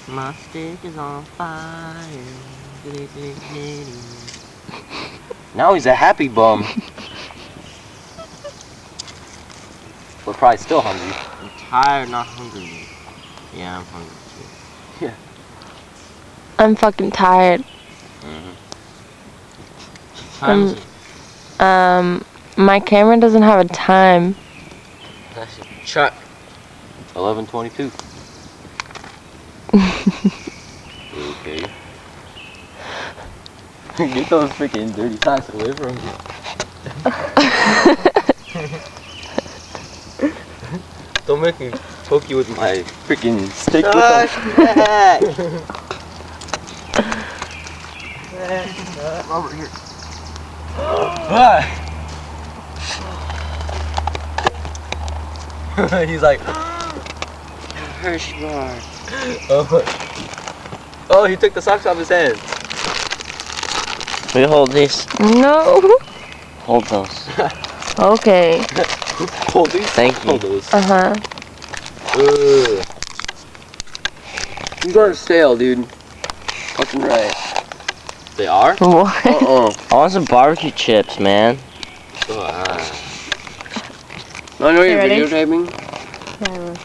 My stick is on fire. Now he's a happy bum. We're probably still hungry. I'm tired, not hungry. Yeah, I'm hungry too. I'm fucking tired. What time is it? My camera doesn't have a time. That's a truck. 11:22. Okay. Get those freaking dirty socks away from me. Don't make me poke you with my freaking stick with them. Over here. He's like, Hershey bar. oh, he took the socks off his hands. Will you hold these? No. Hold those. Okay. Hold these. Thank you. Hold those. Uh-huh. You going to stale, dude. Fucking right. They are? What? I want some barbecue chips, man. I know You you're ready? videotaping. Yeah,